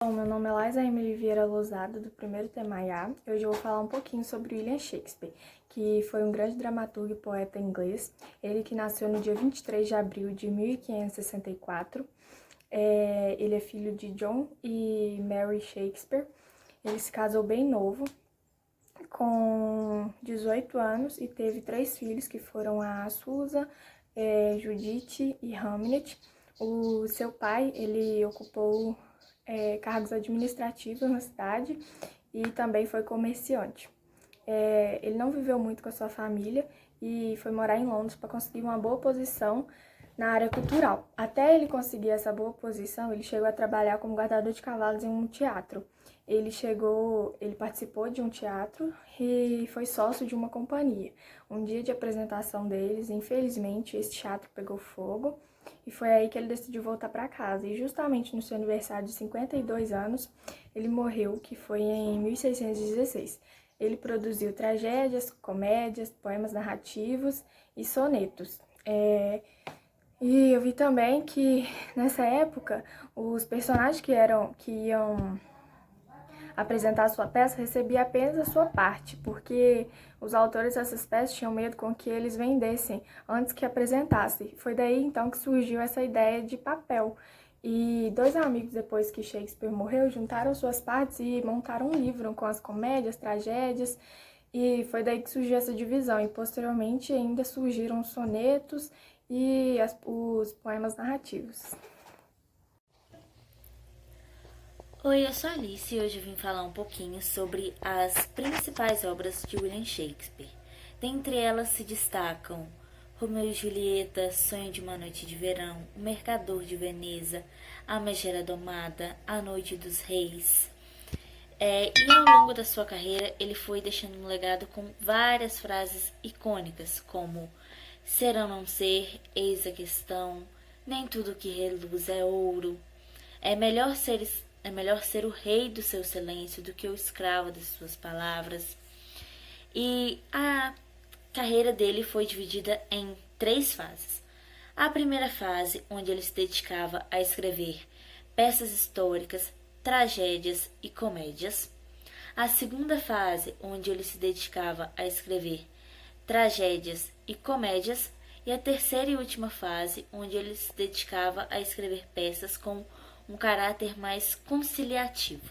Bom, meu nome é Laisa Emily Vieira Lousada, do primeiro Temaiá. Hoje eu vou falar um pouquinho sobre William Shakespeare, que foi um grande dramaturgo e poeta inglês. Ele que nasceu no dia 23 de abril de 1564. Ele é filho de John e Mary Shakespeare. Ele se casou bem novo, com 18 anos, e teve 3 filhos, que foram a Susan, Judith e Hamlet. O seu pai, ele ocupou cargos administrativos na cidade e também foi comerciante. Ele não viveu muito com a sua família e foi morar em Londres para conseguir uma boa posição na área cultural. Até ele conseguir essa boa posição, ele chegou a trabalhar como guardador de cavalos em um teatro. Ele participou de um teatro e foi sócio de uma companhia. Um dia de apresentação deles, infelizmente, esse teatro pegou fogo e foi aí que ele decidiu voltar para casa. E justamente no seu aniversário de 52 anos, ele morreu, que foi em 1616. Ele produziu tragédias, comédias, poemas narrativos e sonetos. E eu vi também que nessa época os personagens que iam apresentar a sua peça recebiam apenas a sua parte, porque os autores dessas peças tinham medo com que eles vendessem antes que apresentassem. Foi daí então que surgiu essa ideia de papel. E 2 amigos, depois que Shakespeare morreu, juntaram suas partes e montaram um livro com as comédias, tragédias, e foi daí que surgiu essa divisão. E posteriormente ainda surgiram os sonetos e os poemas narrativos. Oi, eu sou a Alice e hoje eu vim falar um pouquinho sobre as principais obras de William Shakespeare. Dentre elas se destacam Romeu e Julieta, Sonho de uma Noite de Verão, O Mercador de Veneza, A Megera Domada, A Noite dos Reis. E ao longo da sua carreira ele foi deixando um legado com várias frases icônicas, como ser ou não ser, eis a questão, nem tudo que reluz é ouro, é melhor ser o rei do seu silêncio do que o escravo das suas palavras. E a carreira dele foi dividida em 3 fases. A primeira fase, onde ele se dedicava a escrever peças históricas, tragédias e comédias. A segunda fase, onde ele se dedicava a escrever tragédias e comédias. E a terceira e última fase, onde ele se dedicava a escrever peças com um caráter mais conciliativo.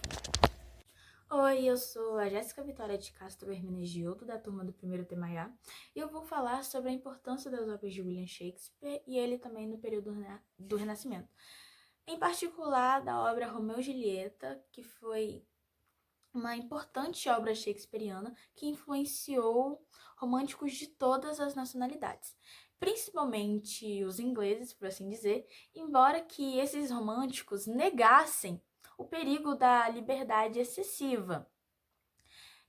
Oi, eu sou a Jéssica Vitória de Castro Hermenegildo, da turma do primeiro Temaiá, e eu vou falar sobre a importância das obras de William Shakespeare e ele também no período do Renascimento. Em particular, da obra Romeu e Julieta, que foi uma importante obra shakespeariana que influenciou românticos de todas as nacionalidades, principalmente os ingleses, por assim dizer, embora que esses românticos negassem o perigo da liberdade excessiva.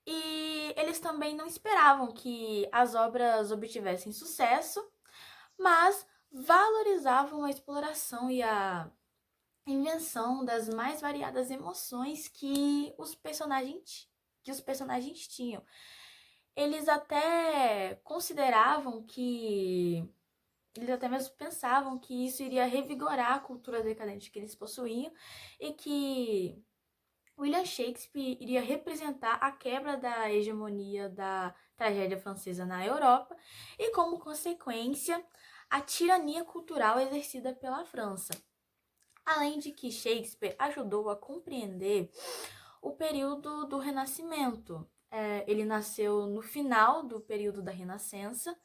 E eles também não esperavam que as obras obtivessem sucesso, mas valorizavam a exploração e a invenção das mais variadas emoções que os personagens tinham. Eles até consideravam que eles até mesmo pensavam que isso iria revigorar a cultura decadente que eles possuíam e que William Shakespeare iria representar a quebra da hegemonia da tragédia francesa na Europa e, como consequência, a tirania cultural exercida pela França. Além de que Shakespeare ajudou a compreender o período do Renascimento. Ele nasceu no final do período da Renascença,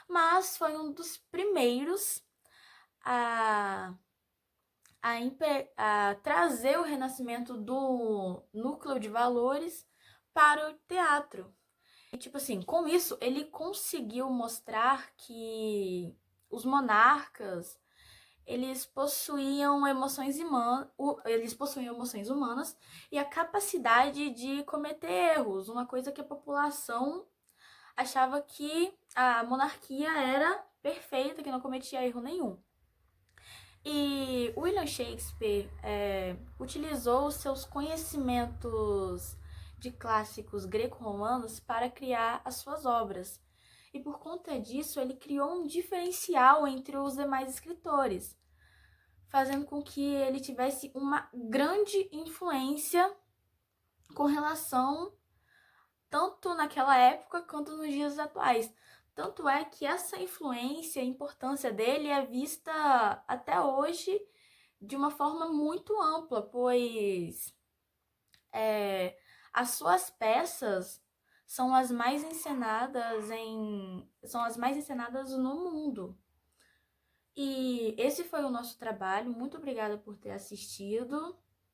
mas foi um dos primeiros a trazer o renascimento do núcleo de valores para o teatro. E, tipo assim, com isso, ele conseguiu mostrar que os monarcas eles possuíam emoções humanas e a capacidade de cometer erros, uma coisa que a população achava que a monarquia era perfeita, que não cometia erro nenhum. E William Shakespeare utilizou os seus conhecimentos de clássicos greco-romanos para criar as suas obras. E por conta disso, ele criou um diferencial entre os demais escritores, fazendo com que ele tivesse uma grande influência com relação tanto naquela época quanto nos dias atuais. Tanto é que essa influência, a importância dele é vista até hoje de uma forma muito ampla, pois as suas peças são as mais encenadas no mundo. E esse foi o nosso trabalho. Muito obrigada por ter assistido.